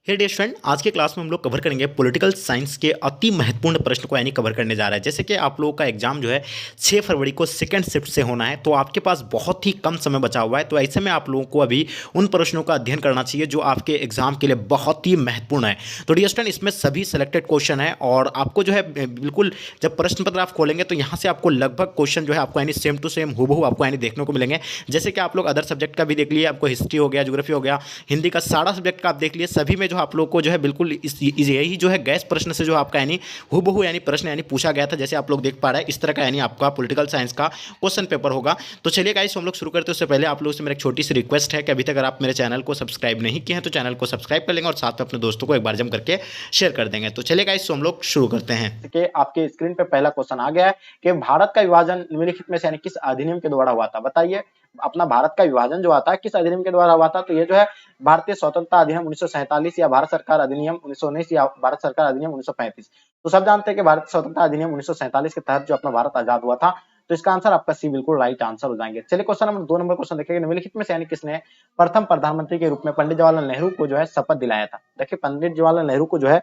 हे dear student, आज के class में हम लोग कवर करेंगे पॉलिटिकल साइंस के अति महत्वपूर्ण प्रश्न को यानी कवर करने जा रहा है। जैसे कि आप लोगों का एग्जाम जो है 6 फरवरी को सेकंड शिफ्ट से होना है, तो आपके पास बहुत ही कम समय बचा हुआ है। तो ऐसे में आप लोगों को अभी उन प्रश्नों का अध्ययन करना चाहिए जो आपके एग्जाम के लिए बहुत ही महत्वपूर्ण है। तो डियर स्टूडेंट, इसमें सभी सेलेक्टेड क्वेश्चन है और आपको जो है बिल्कुल जब प्रश्न पत्र आप खोलेंगे तो यहाँ से आपको लगभग क्वेश्चन जो है आपको यानी सेम टू सेम हूबहू आपको यानी देखने को मिलेंगे। जैसे कि आप लोग अदर सब्जेक्ट का भी देख लिए, आपको हिस्ट्री हो गया, ज्योग्राफी हो गया, हिंदी का सारा सब्जेक्ट का आप देख लिए, सभी में जो आप लोग को जो है बिल्कुल यही जो है गैस प्रश्न से जो आपका यानी हूबहू यानी प्रश्न यानी पूछा गया था। जैसे आप लोग देख पा रहे हैं इस तरह का यानी आपका पॉलिटिकल साइंस का क्वेश्चन पेपर होगा। तो चलिए गाइस, हम लोग शुरू करते हैं। उससे पहले आप लोगों से मेरा एक छोटी सी रिक्वेस्ट है कि अभी तक अगर आप मेरे चैनल को सब्सक्राइब नहीं किए हैं तो चैनल को सब्सक्राइब कर लेंगे और साथ में अपने दोस्तों को एक बार जम करके शेयर कर देंगे। तो चलिए गाइस, हम लोग शुरू करते हैं कि आपके स्क्रीन पे पहला क्वेश्चन आ गया है कि भारत का विभाजन निम्नलिखित में से यानी किस अधिनियम के द्वारा हुआ था। बताइए, अपना भारत का विभाजन जो आता है किस अधिनियम के द्वारा हुआ था। तो ये जो है भारतीय स्वतंत्रता अधिनियम 1947 या भारत सरकार अधिनियम 1919 या भारत सरकार अधिनियम 1935। तो सब जानते हैं कि भारतीय स्वतंत्रता अधिनियम 1947 के तहत जो अपना भारत आजाद हुआ था। तो इसका आंसर आपका सी बिल्कुल राइट आंसर हो जाएंगे। चलिए क्वेश्चन नंबर 2 नंबर क्वेश्चन देखिए, निम्नलिखित में से यानी किसने प्रथम प्रधानमंत्री के रूप में पंडित जवाहरलाल नेहरू को जो है शपथ दिलाया था। देखिए, पंडित जवाहरलाल नेहरू को जो है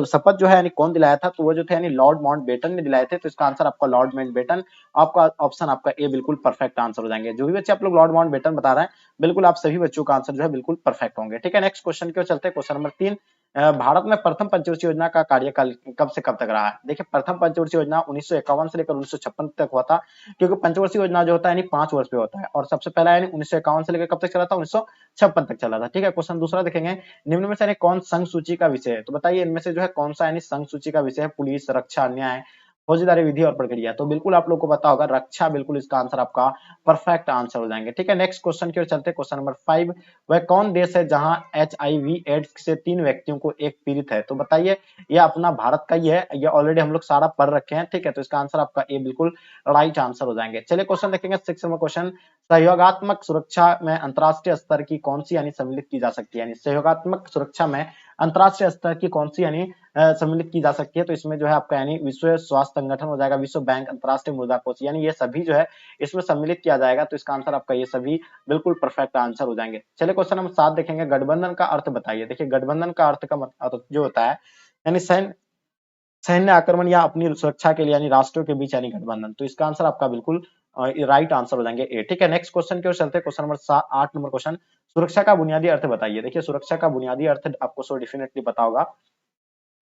शपथ जो है यानी कौन दिलाया था, तो वो जो थे यानी लॉर्ड माउंटबेटन ने दिलाए थे। तो इसका आंसर आपका लॉर्ड माउंटबेटन, आपका ऑप्शन आपका ए बिल्कुल परफेक्ट आंसर हो जाएंगे। जो भी बच्चे आप लोग लॉर्ड माउंटबेटन बता रहे हैं, बिल्कुल आप सभी बच्चों का आंसर जो है बिल्कुल परफेक्ट होंगे। ठीक है, नेक्स्ट क्वेश्चन की ओर चलते हैं। क्वेश्चन नंबर 3, भारत में प्रथम पंचवर्षीय योजना का कार्यकाल कब से कब तक रहा है। देखिए, प्रथम पंचवर्षीय योजना 1951 से लेकर 1956 तक हुआ था, क्योंकि पंचवर्षीय योजना जो होता है यानी 5 वर्ष पे होता है, और सबसे पहला यानी 1951 से लेकर कब तक चला था, 1956 तक चला था। ठीक है, क्वेश्चन दूसरा देखेंगे, निम्न में से यानी कौन संघ सूची का विषय है। तो बताइए, इनमें से जो है कौन सा यानी संघ सूची का विषय है। पुलिस, रक्षा, न्याय, फौजदारी विधि और प्रक्रिया। तो बिल्कुल आप लोगों को पता होगा रक्षा, बिल्कुल इसका आंसर आपका परफेक्ट आंसर हो जाएंगे। ठीक है, नेक्स्ट क्वेश्चन की ओर चलते हैं। क्वेश्चन नंबर 5, वह कौन देश है जहां HIV एड्स से 3 व्यक्तियों को एक पीड़ित है। तो बताइए, ये अपना भारत का ही है, ये ऑलरेडी हम लोग सारा पढ़ रखे हैं। ठीक है, तो इसका आंसर आपका ए बिल्कुल राइट आंसर हो जाएंगे। चलिए क्वेश्चन देखेंगे 6 नंबर क्वेश्चन, सहयोगात्मक सुरक्षा में अंतरराष्ट्रीय स्तर की कौन सी यानी सम्मिलित की जा सकती है। यानी सहयोगात्मक सुरक्षा में अंतरराष्ट्रीय स्तर की कौन सी यानी सम्मिलित की जा सकती है। तो इसमें जो है आपका यानी विश्व स्वास्थ्य संगठन हो जाएगा, विश्व बैंक, अंतरराष्ट्रीय मुद्रा कोष, यानी ये सभी जो है इसमें सम्मिलित किया जाएगा। तो इसका आंसर आपका ये सभी बिल्कुल परफेक्ट आंसर हो जाएंगे। चलिए क्वेश्चन नंबर 7 देखेंगे, गठबंधन का अर्थ बताइए। देखिए, गठबंधन का अर्थ का मतलब जो होता है यानी सैन्य सैन्य आक्रमण या अपनी सुरक्षा के लिए यानी राष्ट्रों के बीच यानी गठबंधन। तो इसका आंसर आपका बिल्कुल राइट आंसर हो जाएंगे ए। ठीक है, नेक्स्ट क्वेश्चन की ओर चलते हैं। क्वेश्चन नंबर 8 नंबर क्वेश्चन, सुरक्षा का बुनियादी अर्थ बताइए। देखिए, सुरक्षा का बुनियादी अर्थ आपको सो डेफिनेटली पता होगा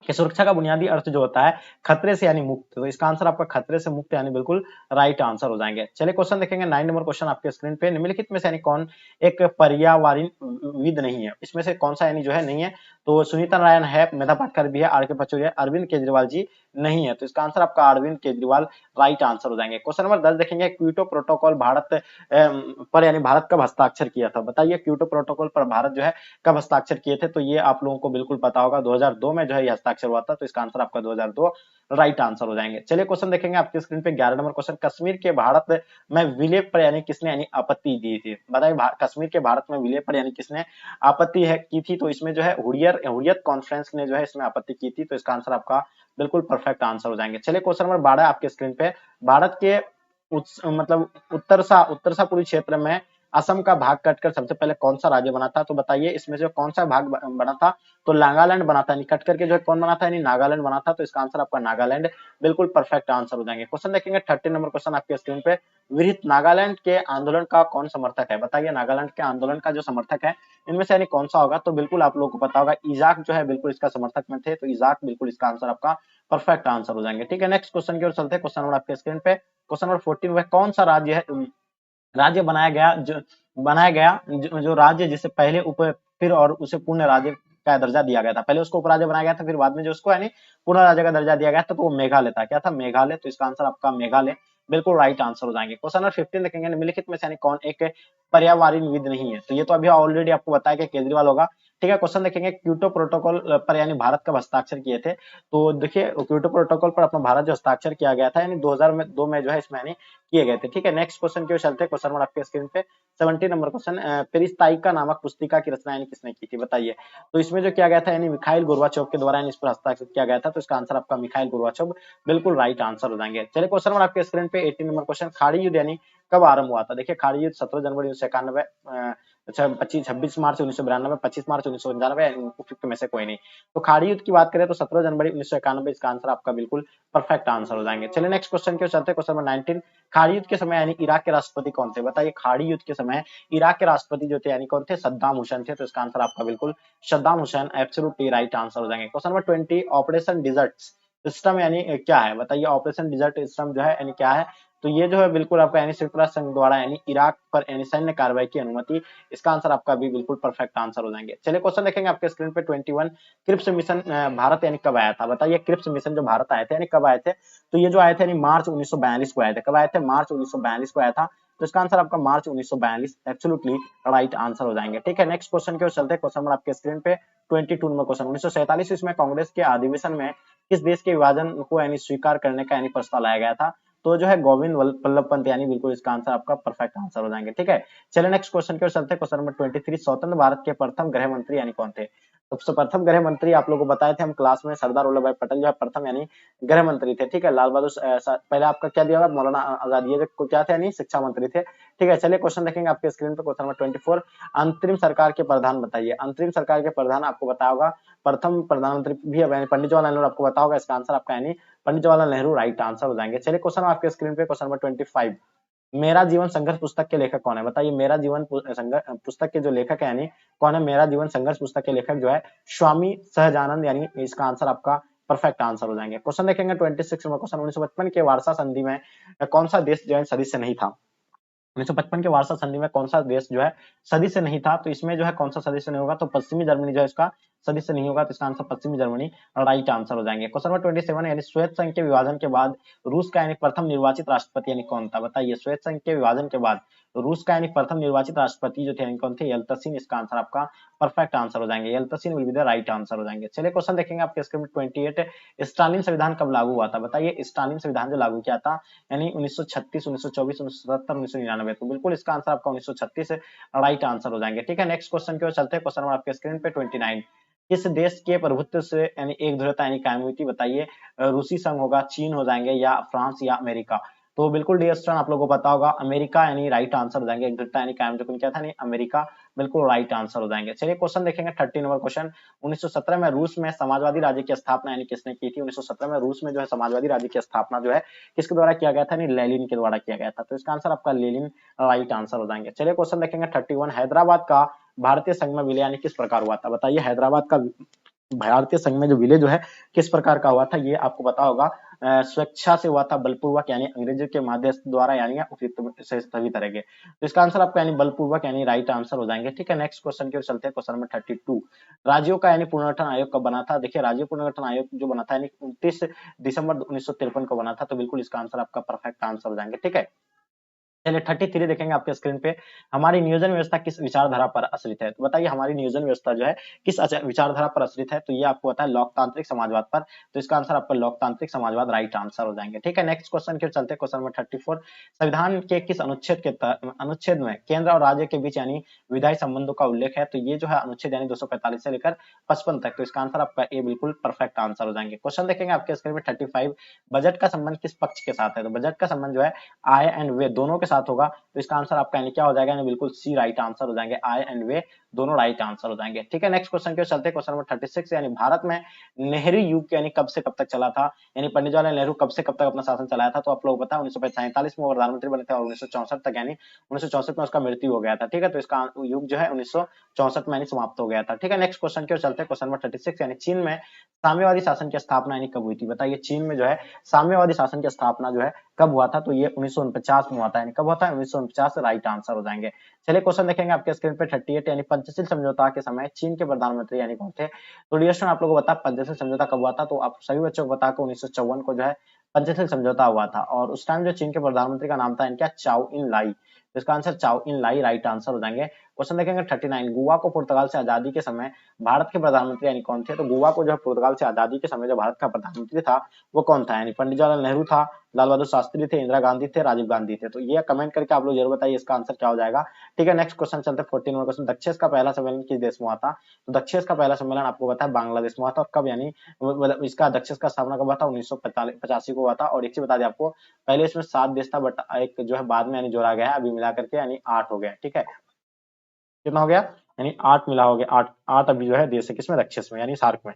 कि सुरक्षा का बुनियादी अर्थ जो होता है खतरे से यानी मुक्त। तो इसका आंसर आपका खतरे से मुक्त यानी बिल्कुल राइट आंसर हो जाएंगे। चलिए क्वेश्चन देखेंगे 9 नंबर क्वेश्चन आपके स्क्रीन पे, निम्नलिखित में से यानी कौन एक पर्यावरणविद नहीं है। इसमें से कौन सा यानी जो है नहीं है। तो सुनीता नारायण है, मेधा पाटकर भी है, आर के पचौरी है, अरविंद केजरीवाल जी नहीं है। तो इसका आंसर आपका अरविंद केजरीवाल राइट आंसर हो जाएंगे। क्वेश्चन नंबर 10 देखेंगे, क्योटो प्रोटोकॉल भारत पर यानी भारत कब हस्ताक्षर किया था। बताइए, क्योटो प्रोटोकॉल पर भारत जो है कब हस्ताक्षर किए थे। तो ये आप लोगों को बिल्कुल पता होगा, 2002 में जो है ये हस्ताक्षर हुआ था। तो इसका आंसर आपका 2002 राइट आंसर हो जाएंगे। चलिए क्वेश्चन देखेंगे आपके स्क्रीन पे 11 नंबर क्वेश्चन, कश्मीर के भारत में विलय पर यानी किसने यानी आपत्ति दी थी। बताइए, कश्मीर के भारत में विलय पर यानी किसने आपत्ति है की थी। तो इसमें जो है हुरियत कॉन्फ्रेंस ने जो है इसमें आपत्ति की थी। तो इसका आंसर आपका बिल्कुल परफेक्ट आंसर हो जाएंगे। चलिए क्वेश्चन नंबर 12 आपके स्क्रीन पे, भारत के मतलब उत्तरसा पूर्वी क्षेत्र में असम का भाग कटकर सबसे पहले कौन सा राज्य बना था। तो बताइए, इसमें से कौन सा भाग बना था। तो नागालैंड बना था, कट करके जो है कौन बना था यानी नागालैंड बना था। तो इसका आंसर आपका नागालैंड बिल्कुल परफेक्ट आंसर हो जाएंगे। क्वेश्चन देखेंगे 13 नंबर क्वेश्चन आपके स्क्रीन पे, विरहित नागालैंड के आंदोलन का कौन समर्थक है। बताइए, नागालैंड के आंदोलन का जो समर्थक है इनमें से यानी कौन सा होगा। तो बिल्कुल आप लोगों को पता होगा, इजाक जो है बिल्कुल इसका समर्थक में थे। तो इजाक बिल्कुल इसका आंसर आपका परफेक्ट आंसर हो जाएंगे। ठीक है, नेक्स्ट क्वेश्चन की ओर चलते हैं। क्वेश्चन नंबर आपके स्क्रीन पे, क्वेश्चन नंबर 14, वह कौन सा राज्य है राज्य बनाया गया जो राज्य जिसे पहले उप फिर और उसे पूर्ण राज्य का दर्जा दिया गया था। पहले उसको उपराज्य बनाया गया था, फिर बाद में जो उसको यानी पूर्ण राज्य का दर्जा दिया गया था। तो वो मेघालय था। क्या था, मेघालय। तो इसका आंसर आपका मेघालय बिल्कुल राइट आंसर हो जाएंगे। क्वेश्चन नंबर 15 देखेंगे, निम्नलिखित में से यानी कौन एक पर्यावरणविद नहीं है। तो ये तो अभी ऑलरेडी आपको बताया कि केजरीवाल होगा। ठीक है, क्वेश्चन देखेंगे, क्योटो प्रोटोकॉल पर यानी भारत कब हस्ताक्षर किए थे। तो देखिए, क्योटो प्रोटोकॉल पर अपना भारत जो हस्ताक्षर किया गया था यानी 2002 में जो है इसमें यानी किए गए थे। ठीक है, नेक्स्ट क्वेश्चन की ओर चलते हैं। क्वेश्चन नंबर आपके स्क्रीन पे 17 नंबर क्वेश्चन, पेरिस्ताइका नामक पुस्तिका की रचना यानी किसने की थी। बताइए, तो इसमें जो किया गया था यानी मिखाइल गोर्बाचोव के द्वारा यानी इस पर हस्ताक्षर किया गया था। तो इसका आंसर आपका मिखाइल गोर्बाचोव बिल्कुल राइट आंसर हो जाएंगे। चलिए क्वेश्चन नंबर आपके स्क्रीन पे 18 नंबर क्वेश्चन, खाड़ी युद्ध यानी कब आरंभ हुआ था। देखिए, खाड़ी युद्ध 17 जनवरी 1991 अच्छा 26 मार्च 1992, 25 मार्च 1999, उपयुक्त में से कोई नहीं। तो खाड़ी युद्ध की बात करें तो 17 जनवरी 1991, इसका आंसर आपका बिल्कुल परफेक्ट आंसर हो जाएंगे। चलिए नेक्स्ट क्वेश्चन की ओर चलते हैं, क्वेश्चन नंबर 19। खाड़ी युद्ध के समय यानी इराक के राष्ट्रपति कौन थे? बताइए, खाड़ी युद्ध के समय इराक के राष्ट्रपति जो थे यानी कौन थे? सद्दाम हुसैन थे। तो इसका आंसर आपका बिल्कुल Saddam Hussein absolutely right answer हो जाएंगे। Question number 20, operation desert system यानी क्या है? बताइए, ऑपरेशन डिजर्ट सिस्टम जो है यानी क्या है? तो ये जो है बिल्कुल आपका यानी संयुक्त राष्ट्र संघ द्वारा यानी इराक पर यानी सैन्य कार्रवाई की अनुमति, इसका आंसर आपका भी बिल्कुल परफेक्ट आंसर हो जाएंगे। चलिए क्वेश्चन देखेंगे आपके स्क्रीन पे 21, क्रिप्स मिशन भारत यानी कब आया था? बताइए, क्रिप्स मिशन जो भारत आए थे यानी कब आए थे? तो ये जो आए थे यानी मार्च 1942 को आए थे। कब आए थे? मार्च 1942 को आया था। तो इसका आंसर आपका मार्च 1942 एब्सोल्युटली राइट आंसर हो जाएंगे। ठीक है, नेक्स्ट क्वेश्चन की ओर चलते हैं। क्वेश्चन नंबर आपके स्क्रीन पे 22 नंबर क्वेश्चन, 1947 ईस्वी में कांग्रेस के अधिवेशन में किस देश के विभाजन को यानी स्वीकार करने का यानी प्रस्ताव लाया गया था? तो जो है गोविंद वल्लभ पंत यानी बिल्कुल इसका आंसर आपका परफेक्ट आंसर हो जाएंगे। ठीक है, चलिए नेक्स्ट क्वेश्चन की ओर चलते हैं। क्वेश्चन नंबर 23, स्वतंत्र भारत के प्रथम गृह मंत्री यानी कौन थे? तो प्रथम गृह मंत्री आप लोगों को बताए थे हम क्लास में, सरदार वल्लभ भाई पटेल जो है प्रथम यानी गृह मंत्री थे। ठीक है, लाल बहादुर पहले आपका क्या दिया हुआ? मौलाना आजाद, ये जो क्या थे यानी शिक्षा मंत्री थे। ठीक है, चलिए क्वेश्चन देखेंगे आपके स्क्रीन पे। क्वेश्चन नंबर 24, अंतरिम सरकार के प्रधान बताइए। अंतरिम सरकार के प्रधान आपको बताया होगा, प्रथम प्रधानमंत्री भी है पंडित जवाहरलाल नेहरू, आपको पता होगा। इसका आंसर आपका यानी पंडित जवाहरलाल नेहरू राइट आंसर हो जाएंगे। चलिए क्वेश्चन आपके स्क्रीन पे, क्वेश्चन नंबर 25, मेरा जीवन संघर्ष पुस्तक के लेखक कौन है? बताइए, मेरा जीवन पुस्तक के जो लेखक है यानी कौन है? मेरा जीवन संघर्ष पुस्तक के लेखक जो है स्वामी सहजानंद, यानी इसका आंसर आपका परफेक्ट आंसर हो जाएंगे। क्वेश्चन देखेंगे 26 नंबर क्वेश्चन, 1955 के वार्सा संधि में कौन सा देश जो है सदस्य नहीं था? 1955 के वार्सा संधि में कौन सा देश जो है सदस्य नहीं था? तो इसमें जो है कौन सा सदस्य नहीं होगा? तो पश्चिमी जर्मनी जो है इसका सदस्य नहीं होगा। तो इसका आंसर पश्चिमी जर्मनी राइट आंसर हो जाएंगे। क्वेश्चन नंबर 27, यानी श्वेत संघ के विभाजन के बाद रूस का यानी प्रथम निर्वाचित राष्ट्रपति यानी कौन था? बताइए, श्वेत संघ के विभाजन के बाद रूस का यानी प्रथम निर्वाचित राष्ट्रपति जो थे यानी कौन थे? यल्तसिन, इसका आंसर आपका परफेक्ट आंसर हो जाएंगे। Yeltsin will be the right answer हो जाएंगे। चलिए क्वेश्चन देखेंगे आपके स्क्रीन में 28, स्टालिन संविधान कब लागू हुआ था? बताइए, स्टालिन संविधान जो लागू किया था यानी 1936, 1924, 1977, 1999, तो बिल्कुल इसका आंसर आपका 1936 राइट आंसर हो जाएंगे। ठीक है, नेक्स्ट क्वेश्चन की ओर चलते हैं। क्वेश्चन नंबर आपके स्क्रीन पे 29, किस देश के प्रभुत्व से यानी एक ध्रुवता यानी कायम हुई थी? बताइए, रूसी संघ होगा, चीन हो जाएंगे, या फ्रांस, या अमेरिका? तो बिल्कुल डियर स्टूडेंट आप लोगों को पता होगा, अमेरिका यानी राइट आंसर हो जाएंगे। एक ध्रुवता यानी कायम जो क्या था नहीं, अमेरिका बिल्कुल राइट आंसर हो जाएंगे। चलिए क्वेश्चन देखेंगे 30 नंबर क्वेश्चन, 1917 में रूस में समाजवादी राज्य की स्थापना यानी किसने की थी? 1917 में रूस में जो है समाजवादी राज्य की स्थापना जो है किसके द्वारा किया गया था? नहीं, लेनिन के द्वारा किया गया था। तो इसका आंसर आपका लेनिन राइट आंसर हो जाएंगे। चलिए क्वेश्चन देखेंगे 31, हैदराबाद का भारतीय संघ में विलय यानी किस प्रकार हुआ था? बताइए, हैदराबाद का भारतीय संघ में जो विलय जो है किस प्रकार का हुआ था? ये आपको पता होगा, स्वेच्छा से हुआ था, बलपूर्वक यानी अंग्रेजों के माध्यस्थ द्वारा, यानी उपयुक्त से सभी तरह के। तो इसका आंसर आपका यानी बलपूर्वक यानी राइट आंसर हो जाएंगे। ठीक है, नेक्स्ट क्वेश्चन की ओर चलते हैं। क्वेश्चन नंबर 32, राज्यों का यानी पुनर्गठन आयोग कब बना था? देखिए, राज्य पुनर्गठन आयोग जो बना था यानी 29 दिसंबर 1953 को बना था। तो बिल्कुल इसका आंसर आपका परफेक्ट आंसर हो जाएंगे। ठीक है, चलिए 33 देखेंगे आपके स्क्रीन पे, हमारी नियोजन व्यवस्था किस विचारधारा पर आश्रित है? तो बताइए, हमारी नियोजन व्यवस्था जो है किस विचारधारा पर आश्रित है? तो ये आपको पता है, लोकतांत्रिक समाजवाद पर। तो इसका आंसर आपका लोकतांत्रिक समाजवाद राइट आंसर हो जाएंगे। ठीक है, नेक्स्ट क्वेश्चन के चलते, क्वेश्चन नंबर 34, संविधान के किस अनुच्छेद में केंद्र और राज्य के बीच यानी विधायी संबंधों का उल्लेख है? तो ये जो है अनुच्छेद यानी 245 से लेकर 55 तक। तो इसका आंसर आपका ए बिल्कुल परफेक्ट आंसर हो जाएंगे। क्वेश्चन देखेंगे आपके स्क्रीन में 35, बजट का संबंध किस पक्ष के साथ है? तो बजट का संबंध जो है आय एंड वे दोनों के साथ होगा। तो इसका आंसर आपका यानी क्या हो जाएगा? बिल्कुल सी राइट आंसर हो जाएंगे, आय एंड वे दोनों राइट आंसर हो जाएंगे। ठीक है, नेक्स्ट क्वेश्चन के चलते, क्वेश्चन नंबर 36, यानी भारत में नेहरू युग यानी कब से कब तक चला था? यानी पंडित जवाहरलाल नेहरू कब से कब तक अपना शासन चलाया था? तो आप लोग पता है 1947 में वो प्रधानमंत्री बने थे और 1964 तक यानी 1964 में उसका मृत्यु हो गया था। ठीक है, तो इसका युग जो है 1964 में समाप्त हो गया था। ठीक है, नेक्स्ट क्वेश्चन की ओर चलते हैं। क्वेश्चन नंबर 36, यानी चीन में साम्यवादी शासन की स्थापना यानी कब हुई थी? बताइए, चीन में जो है साम्यवादी शासन की स्थापना जो है कब हुआ था? तो ये 1949 में हुआ था। यानी कब हुआ था? 1949 राइट आंसर हो जाएंगे। चलिए क्वेश्चन देखेंगे आपके स्क्रीन पे 38, यानी पंचशील समझौता के समय चीन के प्रधानमंत्री यानी कौन थे? तो डियर स्टूडेंट आप लोगों को बता पंचशील समझौता कब हुआ था? तो आप सभी बच्चों को बता 1954 को जो है पंचशील समझौता हुआ था, और उस टाइम जो चीन के प्रधानमंत्री का नाम था इनका चाओ इन लाई। तो इसका आंसर चाओ इन लाई राइट आंसर हो जाएंगे। क्वेश्चन देखेंगे 39, गोवा को पुर्तगाल से आजादी के समय भारत के प्रधानमंत्री यानी कौन थे? तो गोवा को जो है पुर्तगाल से आजादी के समय जो भारत का प्रधानमंत्री था वो कौन था? यानी पंडित जवाहरलाल नेहरू था, लाल बहादुर शास्त्री थे, इंदिरा गांधी थे, राजीव गांधी थे। तो ये कमेंट करके आप लोग जरूर बताइए इसका आंसर क्या हो जाएगा। ठीक है, नेक्स्ट क्वेश्चन चलते हैं 14 नंबर क्वेश्चन, दक्षेस का पहला सम्मेलन किस देश में हुआ था? तो दक्षेस का पहला सम्मेलन आपको पता है बांग्लादेश में हुआ था। और कब यानी मतलब इसका दक्षेस का स्थापना कब हुआ था? 1985 को हुआ था। और एक चीज बता दें आपको, पहले इसमें 7 देश था, बट एक जो है बाद में यानी जोड़ा गया है, अभी मिला करके यानी 8 हो गया। ठीक है, कितना हो गया, यानी 8 मिला हो गया, 8 8 अभी जो है देश है किसमें, रक्षस में यानी सार्क में।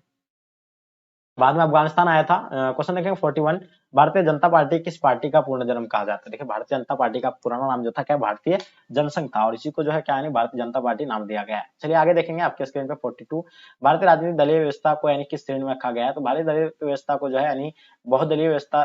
बाद में अफगानिस्तान आया था। क्वेश्चन देखेंगे 41, भारतीय जनता पार्टी किस पार्टी का पूर्ण जन्म कहा जाता है। देखिए भारतीय जनता पार्टी का पुराना नाम जो था क्या, भारतीय जनसंघ था, और इसी को जो है क्या है भारतीय जनता पार्टी नाम दिया गया है। चलिए आगे देखेंगे आपके स्क्रीन पे 42, भारतीय राजनीतिक दलीय व्यवस्था को यानी किस श्रेणी में रखा गया है। तो भारतीय दलीय व्यवस्था को जो है यानी बहुदलीय व्यवस्था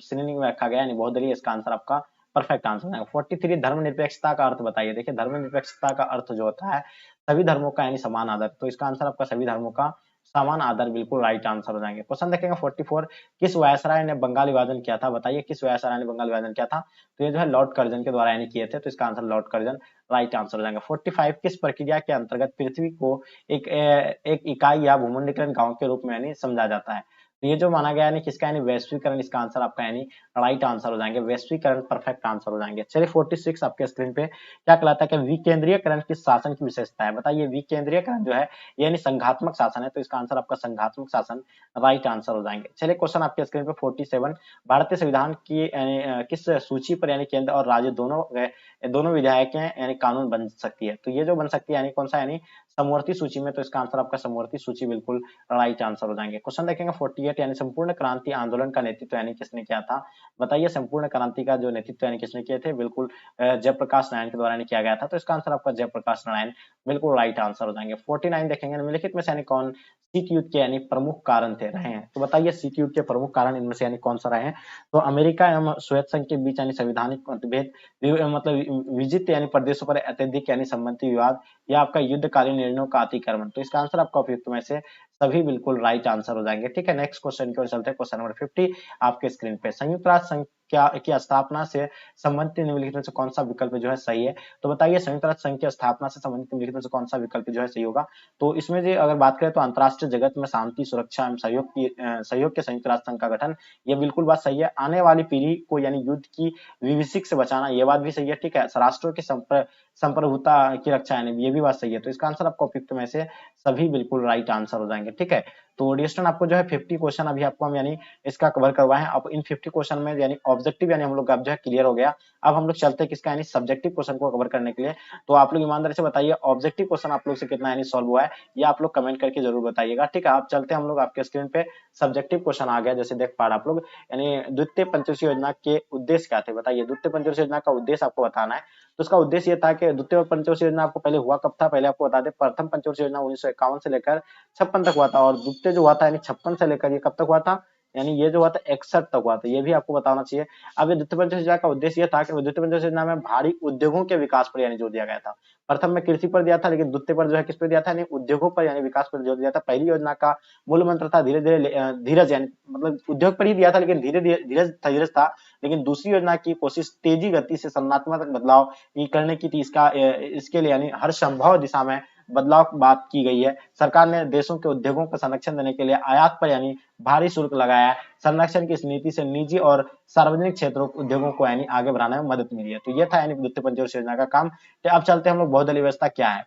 श्रेणी में रखा गया है, यानी बहुदलीय इसका आंसर आपका परफेक्ट आंसर है। 43, धर्मनिरपेक्षता का अर्थ बताइए। देखिए धर्मनिरपेक्षता का अर्थ जो होता है सभी धर्मों का यानी समान आदर, तो इसका आंसर आपका सभी धर्मों का समान आदर बिल्कुल राइट आंसर हो जाएंगे। क्वेश्चन देखेंगे 44, किस वायसराय ने बंगाल विभाजन किया था। बताइए किस वायसराय ने बंगाल विभाजन किया था। तो ये जो है लॉर्ड कर्जन के द्वारा यानी किए थे, तो इसका answer Lord Curzon right answer हो जाएगा। 45, किस प्रक्रिया के अंतर्गत पृथ्वी को एक इकाई या भूमंडलीकरण गांव के रूप में यानी समझा जाता है। तो ये जो माना गया यानी किसका, यानी वैश्वीकरण, इसका आंसर आपका यानी राइट आंसर हो जाएंगे, वैश्वीकरण परफेक्ट आंसर हो जाएंगे। चलिए 46 आपके स्क्रीन पे क्या कहलाता है कि विकेंद्रीयकरण किस शासन की विशेषता है। बताइए विकेंद्रीयकरण जो है यानी संघात्मक शासन है, तो इसका आंसर आपका संघात्मक शासन राइट आंसर हो जाएंगे। चलिए क्वेश्चन आपके स्क्रीन पे 47, भारतीय संविधान की यानी किस सूची पर यानी केंद्र और राज्य दोनों विधायकें यानी कानून बन सकती है। तो ये जो बन सकती है यानी कौन सा, यानी समवर्ती सूची में, तो इसका आंसर आपका समवर्ती सूची बिल्कुल राइट आंसर हो जाएंगे। क्वेश्चन देखेंगे 48, यानी संपूर्ण क्रांति आंदोलन का नेतृत्व यानी किसने किया था। बताइए संपूर्ण क्रांति का जो नेतृत्व यानी किसने किए थे, बिल्कुल जयप्रकाश नारायण के द्वारा किया गया था, तो इसका आंसर आपका जयप्रकाश नारायण बिल्कुल राइट आंसर हो जाएंगे। 49 देखेंगे, निम्नलिखित में से यानी कौन शीत युद्ध के यानी प्रमुख कारण थे रहे हैं। तो बताइए शीत युद्ध के प्रमुख कारण इनमें से यानी कौन सा रहे हैं। तो अमेरिका एवं सोवियत संघ के बीच यानी संवैधानिक मतभेद, मतलब विजित यानी प्रदेशों पर अत्यधिक यानी संबंधी विवाद, या आपका युद्धकालीन निर्णयों का अतिक्रमण। तो इसका आंसर आपका उपयुक्त में से सभी बिल्कुल राइट आंसर हो जाएंगे। ठीक है, नेक्स्ट क्वेश्चन की ओर चलते हैं। क्वेश्चन नंबर 50 आपके स्क्रीन पे, संयुक्त राष्ट्र संघ क्या की स्थापना से संबंधित निम्नलिखित में से कौन सा विकल्प जो है सही है। तो बताइए संयुक्त राष्ट्र संघ की स्थापना से संबंधित निम्नलिखित में से कौन सा विकल्प जो है सही होगा। तो इसमें जो अगर बात करें तो अंतरराष्ट्रीय जगत में शांति, सुरक्षा एवं सहयोग के संयुक्त राष्ट्र संघ का गठन, ये बिल्कुल बात सही है। आने वाली पीढ़ी को यानी युद्ध की विभीषिका से बचाना, ये बात भी सही है। ठीक है, राष्ट्रों की संप्रभुता की रक्षा यानी ये भी बात सही है। तो इसका आंसर आपका उपयुक्त में से सभी बिल्कुल राइट आंसर हो जाएंगे। ठीक है, तो डिस्टन आपको जो है 50 क्वेश्चन अभी आपको हम यानी इसका कवर करवाए हैं। अब इन 50 क्वेश्चन में यानी ऑब्जेक्टिव यानी हम लोग अब जो है क्लियर हो गया। अब हम लोग चलते हैं किसका, यानी सब्जेक्टिव क्वेश्चन को कवर करने के लिए। तो आप लोग ईमानदारी से बताइए ऑब्जेक्टिव क्वेश्चन आप लोग से कितना यानी सॉल्व हुआ है, ये आप लोग कमेंट करके जरूर बताइएगा। ठीक है, आप चलते हैं हम लोग आपके स्क्रीन पे सब्जेक्टिव क्वेश्चन आ गया, जैसे देख पा रहे आप लोग, यानी द्वितीय पंचवर्षीय योजना के उद्देश्य क्या थे। बताइए द्वितीय पंचवर्षीय योजना का उद्देश्य आपको बताना है। तो उसका उद्देश्य ये था कि द्वितीय पंचवर्षीय योजना आपको पहले हुआ कब था, पहले आपको बता दें, प्रथम पंचवर्षीय योजना 1951 से लेकर 56 तक हुआ था, और द्वितीय जो हुआ था यानी 56 से लेकर ये कब तक हुआ था, यानी ये जो हुआ था 61 तक हुआ था, ये भी आपको बताना चाहिए। अब ये द्वितीय पंचवर्षीय योजना का उद्देश्य ये था कि द्वितीय पंचवर्षीय योजना में भारी उद्योगों के विकास पर यानी जोर दिया गया था। प्रथम में कृषि पर दिया था, लेकिन द्वितीय पर जो है किस पर दिया था, यानी उद्योगों पर यानी विकास पर जोर दिया था। पहली योजना का मूल मंत्र था धीरे धीरे धीरज, यानी मतलब उद्योग पर ही दिया था लेकिन धीरे धीरे धीरज था। लेकिन दूसरी योजना की कोशिश तेजी गति से संरचनात्मक बदलाव करने की थी। इसके लिए यानी हर संभव दिशा में बदलाव की बात की गई है। सरकार ने देशों के उद्योगों को संरक्षण देने के लिए आयात पर यानी भारी शुल्क लगाया है। संरक्षण की इस नीति से निजी और सार्वजनिक क्षेत्रों के उद्योगों को यानी आगे बढ़ाने में मदद मिली है। तो ये था यानी द्वितीय पंचवर्षीय योजना का काम। तो अब चलते हैं हम लोग बहुदलीय व्यवस्था क्या है,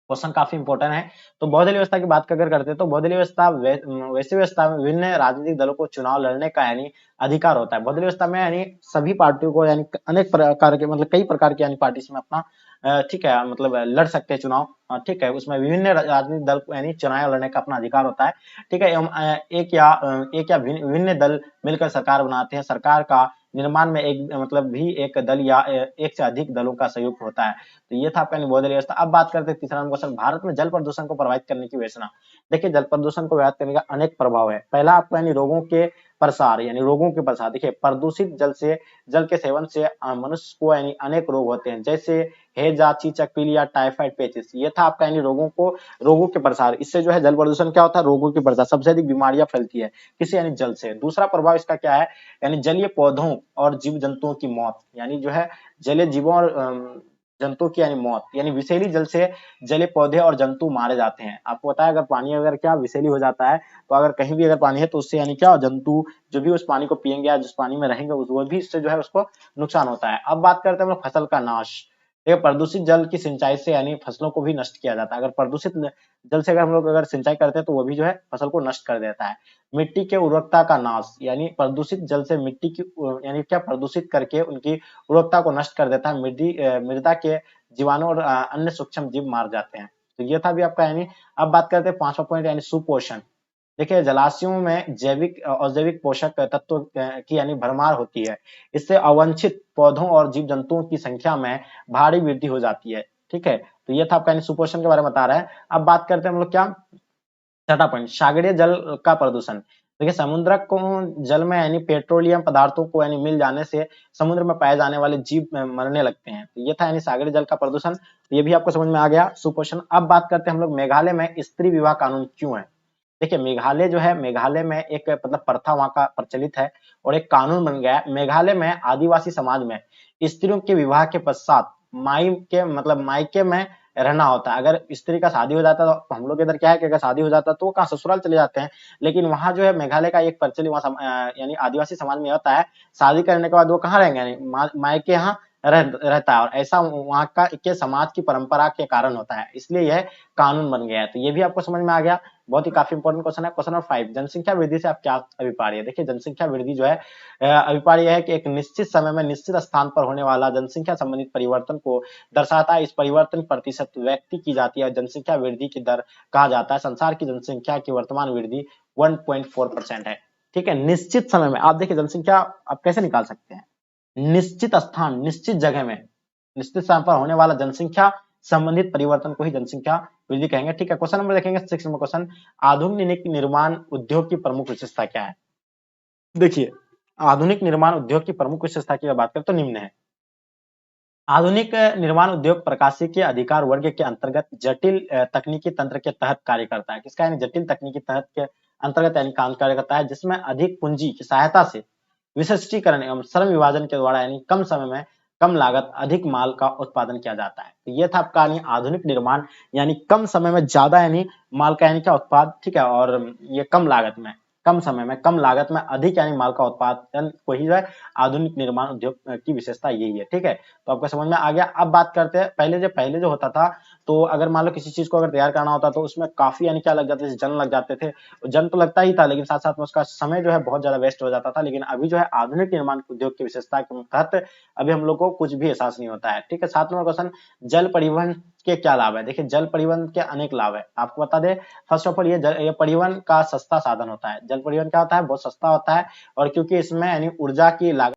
क्वेश्चन काफी इंपॉर्टेंट है। तो बहुदलीय व्यवस्था की बात अगर करते हैं तो बहुदलीय व्यवस्था वैसी व्यवस्था में विभिन्न राजनीतिक दलों को चुनाव लड़ने का यानी अधिकार होता है। बहुदलीय व्यवस्था में यानी सभी पार्टियों को यानी अनेक प्रकार के मतलब कई प्रकार के यानी पार्टी में अपना ठीक है मतलब लड़ सकते हैं चुनाव। ठीक है, उसमें विभिन्न राजनीतिक दल को यानी चुनाव लड़ने का अपना अधिकार होता है। ठीक है, एवं एक या विभिन्न दल मिलकर सरकार बनाते हैं। सरकार का निर्माण में एक मतलब भी एक दल या एक से अधिक दलों का सहयोग होता है। तो ये था आपका बहुदलीय व्यवस्था। अब बात करते हैं तीसरा क्वेश्चन, भारत में जल प्रदूषण को प्रभावित करने की योजना। देखिए जल प्रदूषण को प्रभावित करने का अनेक प्रभाव है। पहला आपका यानी रोगों के प्रसार, यानी रोगों के प्रसार। देखिए प्रदूषित जल के सेवन से मनुष्य को यानी अनेक रोग होते हैं, जैसे हैजा, चीचक, पीलिया, टाइफाइड, पेचिस। ये था आपका यानी रोगों के प्रसार। इससे जो है जल प्रदूषण क्या होता है, रोगों के प्रसार, सबसे अधिक बीमारियां फैलती है किसी यानी जल से। दूसरा प्रभाव इसका क्या है, यानी जलीय पौधों और जीव जंतुओं की मौत, यानी जो है जलीय जीवों और जंतुओं की यानी मौत, यानी विषैली जल से जलीय पौधे और जंतु मारे जाते हैं। आपको पता है अगर पानी अगर क्या विषैली हो जाता है, तो अगर कहीं भी अगर पानी है तो उससे यानी क्या जंतु जो भी उस पानी को पिएंगे या जिस पानी में रहेंगे वो भी इससे जो है उसको नुकसान होता है। अब बात करते हैं हम लोग फसल का नाश। देखिए प्रदूषित जल की सिंचाई से यानी फसलों को भी नष्ट किया जाता है। अगर प्रदूषित जल से अगर हम लोग अगर सिंचाई करते हैं तो वो भी जो है फसल को नष्ट कर देता है। मिट्टी के उर्वरकता का नाश, यानी प्रदूषित जल से मिट्टी की यानी क्या प्रदूषित करके उनकी उर्वरकता को नष्ट कर देता है। मृदा के जीवाणु और अन्य सूक्ष्म जीव मार जाते हैं। तो ये था भी आपका यानी। अब बात करते हैं 5वां पॉइंट यानी सुपोषण। देखिए जलाशयों में जैविक और अजैविक पोषक तत्वों की यानी भरमार होती है। इससे अवांछित पौधों और जीव जंतुओं की संख्या में भारी वृद्धि हो जाती है। ठीक है, तो ये था आपका यानी सुपोषण के बारे में बता रहा है। अब बात करते हैं हम लोग क्या, 6वां पॉइंट सागरीय जल का प्रदूषण। देखिए समुद्र को जल में यानी पेट्रोलियम पदार्थों को यानी मिल जाने से समुद्र में पाए जाने वाले जीव मरने लगते हैं। तो ये था यानी सागरीय जल का प्रदूषण। तो ये भी आपको समझ में आ गया सुपोषण। अब बात करते हैं हम लोग मेघालय में स्त्री विवाह कानून क्यों है। देखिए मेघालय जो है, मेघालय में एक मतलब प्रथा वहां का प्रचलित है और एक कानून बन गया है। मेघालय में आदिवासी समाज में स्त्रियों के विवाह के पश्चात माई के मतलब मायके में रहना होता है। अगर स्त्री का शादी हो जाता है तो हम लोग इधर क्या है कि अगर शादी हो जाता है तो वो कहाँ ससुराल चले जाते हैं। लेकिन वहां जो है मेघालय का एक प्रचलित यानी आदिवासी समाज में होता है, शादी करने के बाद वो कहाँ रहेंगे यानी मायके यहाँ रहता है। और ऐसा वहां का के समाज की परंपरा के कारण होता है, इसलिए यह कानून बन गया है। तो ये भी आपको समझ में आ गया। बहुत ही काफी इंपॉर्टेंट क्वेश्चन है। क्वेश्चन नंबर 5, जनसंख्या वृद्धि से आप क्या अभिप्राय है। देखिए जनसंख्या वृद्धि जो है अभिप्राय यह है कि एक निश्चित समय में निश्चित स्थान पर होने वाला जनसंख्या संबंधित परिवर्तन को दर्शाता है। इस परिवर्तन प्रतिशत व्यक्ति की जाती है। जनसंख्या वृद्धि की दर कहा जाता है। संसार की जनसंख्या की वर्तमान वृद्धि 1.4% है। ठीक है, निश्चित समय में आप देखिए जनसंख्या आप कैसे निकाल सकते हैं, निश्चित स्थान निश्चित जगह में निश्चित स्थान पर होने वाला जनसंख्या संबंधित परिवर्तन को ही जनसंख्या वृद्धि कहेंगे। ठीक है, क्वेश्चन नंबर देखेंगे 6 नंबर क्वेश्चन, आधुनिक निर्माण उद्योग की प्रमुख विशेषता क्या है। देखिए आधुनिक निर्माण उद्योग की प्रमुख विशेषता की बात करें तो निम्न है। आधुनिक निर्माण उद्योग प्रकाशीय के अधिकार वर्ग के अंतर्गत जटिल तकनीकी तंत्र के तहत कार्य करता है। किसका यानी जटिल तकनीकी तहत के अंतर्गत यानी काम कार्य करता है, जिसमें अधिक पूंजी की सहायता से विशिष्टीकरण एवं श्रम विभाजन के द्वारा यानी कम समय में कम लागत अधिक माल का उत्पादन किया जाता है। तो ये था आपका यानी आधुनिक निर्माण, यानी कम समय में ज्यादा यानी माल का यानी क्या उत्पाद। ठीक है, और ये कम लागत में कम समय में कम लागत में अधिक यानी माल का उत्पादन को ही जो है आधुनिक निर्माण उद्योग की विशेषता यही है। ठीक है, तो आपको समझ में आ गया। अब बात करते हैं पहले जो होता था, तो अगर मान लो किसी चीज को अगर तैयार करना होता तो उसमें काफी यानी क्या लग जाते थे, जन लग जाते थे। जन तो लगता ही था, लेकिन साथ साथ में उसका समय जो है बहुत ज्यादा वेस्ट हो जाता था। लेकिन अभी जो है आधुनिक निर्माण उद्योग की विशेषता के तहत अभी हम लोग को कुछ भी एहसास नहीं होता है। ठीक है, 7 नंबर क्वेश्चन, जल परिवहन के क्या लाभ है। देखिए जल परिवहन के अनेक लाभ है, आपको बता दें। फर्स्ट ऑफ ऑल ये परिवहन का सस्ता साधन होता है। जल परिवहन क्या होता है, बहुत सस्ता होता है। और क्योंकि इसमें यानी ऊर्जा की लागत